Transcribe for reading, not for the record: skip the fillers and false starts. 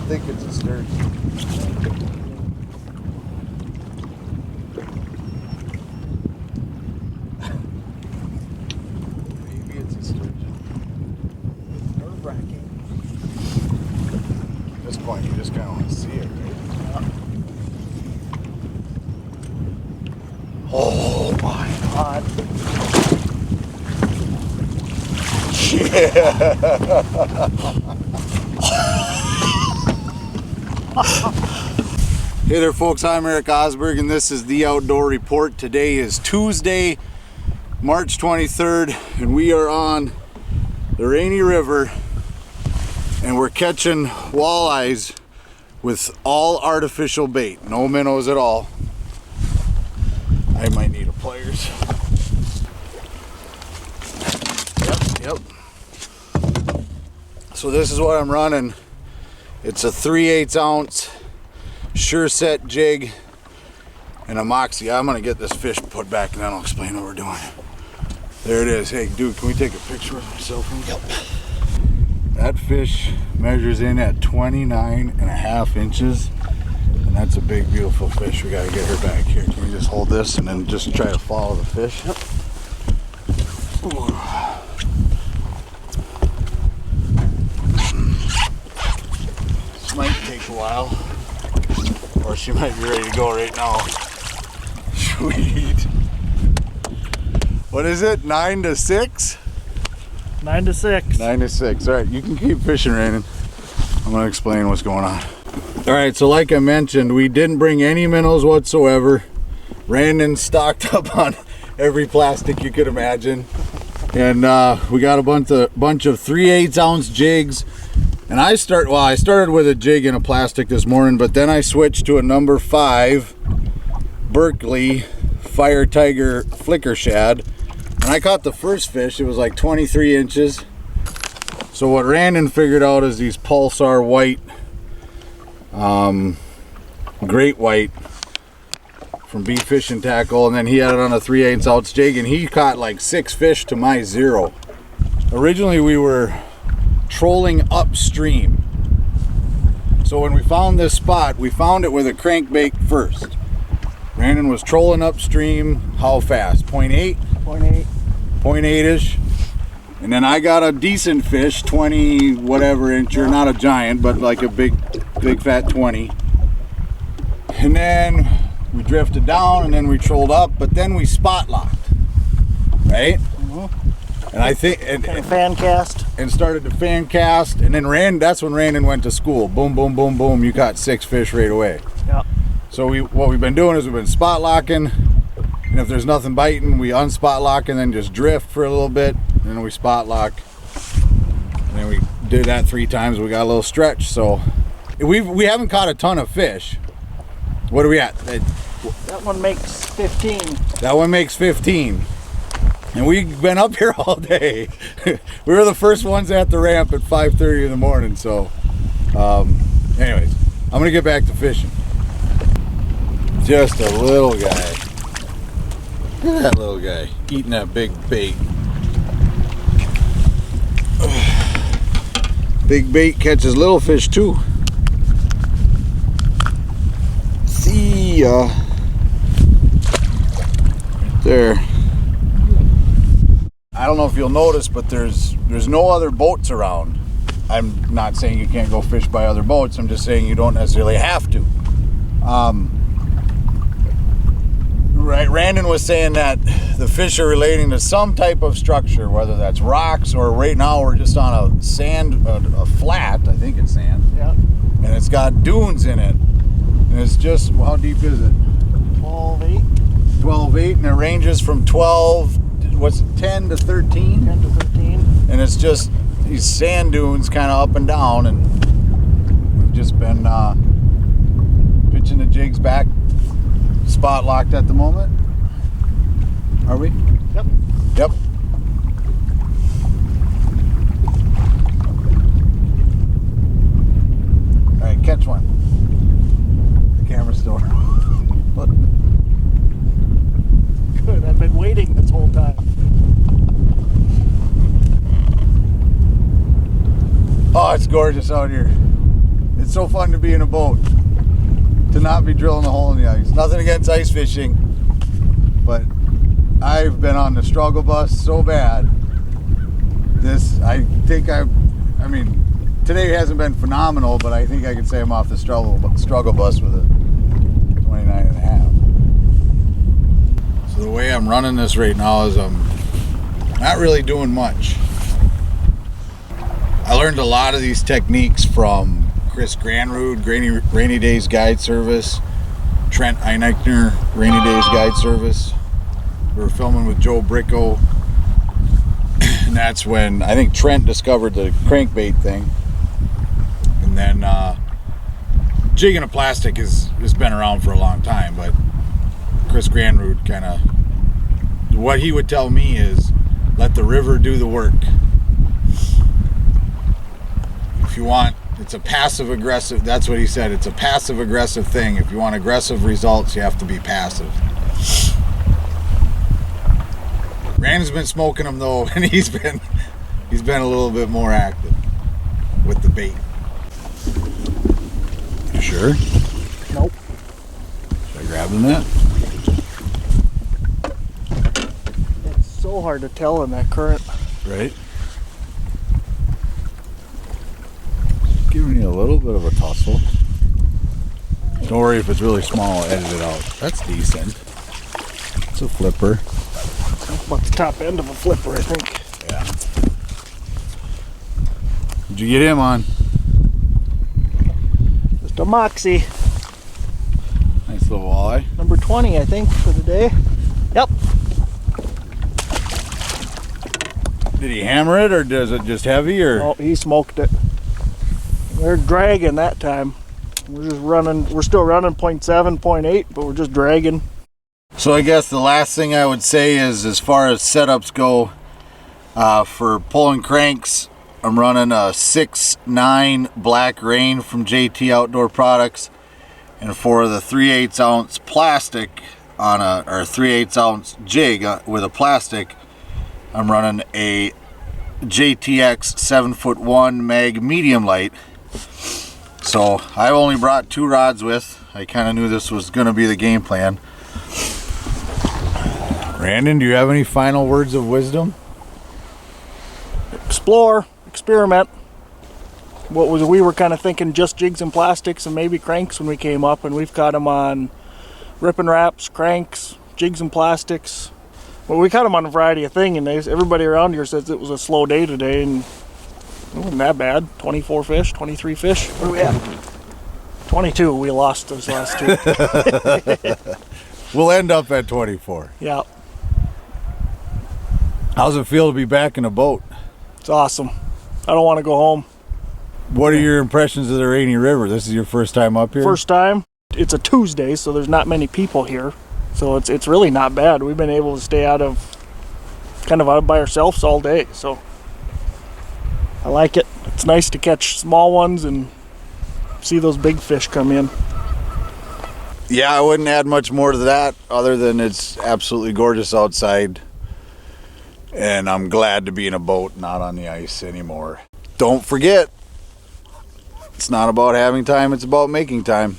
think it's a sturgeon. Maybe it's a sturgeon. It's nerve-wracking. At this point, you just kind of want to see it, right? Yeah. Oh my God. Yeah. Hey there folks, I'm Eric Osberg and this is the Outdoor Report. Today is Tuesday, March 23rd, and we are on the Rainy River and we're catching walleyes with all artificial bait, no minnows at all. I might need a pliers. Yep. So this is what I'm running. It's a 3/8 ounce sure set jig and a moxie. I'm gonna get this fish put back and then I'll explain what we're doing. There it is. Hey dude, can we take a picture of my cell phone? Yep. That fish measures in at 29.5 inches. And that's a big beautiful fish. We gotta get her back here. Can you just hold this and then just try to follow the fish? Yep. Ooh. This might take a while. Or she might be ready to go right now. Sweet. What is it? 9 to 6? 9 to 6. 9 to 6. All right, you can keep fishing, Raymond. I'm gonna explain what's going on. All right, so like I mentioned, we didn't bring any minnows whatsoever. Brandon stocked up on every plastic you could imagine. And we got a bunch of 3/8 ounce jigs. And I started with a jig in a plastic this morning, but then I switched to a number 5 Berkeley Fire Tiger Flicker Shad. And I caught the first fish. It was like 23 inches. So what Randon figured out is these Pulsar white, great white from Beat Fish and Tackle, and then he had it on a 3/8 ounce jig, and he caught like 6 fish to my 0. Originally we were trolling upstream. So when we found this spot, we found it with a crankbait first. Brandon was trolling upstream. How fast? 0.8? 0.8-ish. And then I got a decent fish, 20 whatever incher, not a giant, but like a big fat 20. And then we drifted down and then we trolled up, but then we spot locked, right? Mm-hmm. And I think and fan cast and started to fan cast, and then that's when Randon went to school. Boom, boom, boom, boom. You caught 6 fish right away. Yeah. So what we've been doing is we've been spot locking, and if there's nothing biting, we unspot lock and then just drift for a little bit, and then we spot lock. And then we did that 3 times. We got a little stretch. So we haven't caught a ton of fish. What are we at? That one makes 15. That one makes 15. And we've been up here all day. We were the first ones at the ramp at 5:30 in the morning. So, anyways, I'm gonna get back to fishing. Just a little guy. Look at that little guy eating that big bait. Big bait catches little fish too. See ya. Right there. I don't know if you'll notice, but there's no other boats around. I'm not saying you can't go fish by other boats. I'm just saying you don't necessarily have to. Right, Randon was saying that the fish are relating to some type of structure, whether that's rocks or right now we're just on a flat. I think it's sand. Yeah. And it's got dunes in it. And it's just, well, how deep is it? 12/8. 12/8, and it ranges from 12. What's it, 10 to 13? 10 to 13. And it's just these sand dunes kind of up and down, and we've just been pitching the jigs back, spot locked at the moment. Are we? Yep. Yep. All right, catch one. The camera's still Good, I've been waiting this whole time. Oh, it's gorgeous out here. It's so fun to be in a boat, to not be drilling a hole in the ice. Nothing against ice fishing, but I've been on the struggle bus so bad. I mean, today hasn't been phenomenal, but I think I could say I'm off the struggle bus with a 29 and a half. So the way I'm running this right now is I'm not really doing much. I learned a lot of these techniques from Chris Granrud, Rainy Days Guide Service, Trent Eineichner, Rainy Days Guide Service. We were filming with Joe Bricko, and that's when I think Trent discovered the crankbait thing. And then jigging a plastic has been around for a long time, but Chris Granrud kind of, what he would tell me is, let the river do the work. If you want, it's a passive aggressive, that's what he said, it's a passive aggressive thing. If you want aggressive results, you have to be passive. Rand's been smoking them though, and he's been a little bit more active with the bait. You sure? Nope. Should I grab the net? It's so hard to tell in that current. Right. Giving you a little bit of a tussle. Don't worry if it's really small, I'll edit it out. That's decent. It's a flipper. About the top end of a flipper, I think. Yeah. Did you get him on? Just a Moxie. Nice little walleye. Number 20, I think, for the day. Yep. Did he hammer it, or does it just heavy, or? Oh, he smoked it. They're dragging that time. We're just running, we're still running 0.7, 0.8, but we're just dragging. So I guess the last thing I would say is, as far as setups go, for pulling cranks, I'm running a 6.9 Black Rain from JT Outdoor Products, and for the 3/8 ounce plastic on a, or 3/8 ounce jig with a plastic, I'm running a JTX 7'1" mag medium light. So I only brought 2 rods with. I kind of knew this was going to be the game plan. Brandon, do you have any final words of wisdom? Explore, experiment. We were kind of thinking just jigs and plastics and maybe cranks when we came up, and we've caught them on rip and wraps, cranks, jigs and plastics. Well, we caught them on a variety of things, and everybody around here says it was a slow day today, and it wasn't that bad. 24 fish, 23 fish. What do we have? 22. We lost those last 2. We'll end up at 24. Yeah. How's it feel to be back in a boat? It's awesome. I don't want to go home. What are your impressions of the Rainy River? This is your first time up here? First time. It's a Tuesday, so there's not many people here. So it's really not bad. We've been able to stay out by ourselves all day. So I like it. It's nice to catch small ones and see those big fish come in. Yeah, I wouldn't add much more to that other than it's absolutely gorgeous outside. And I'm glad to be in a boat, not on the ice anymore. Don't forget, it's not about having time, it's about making time.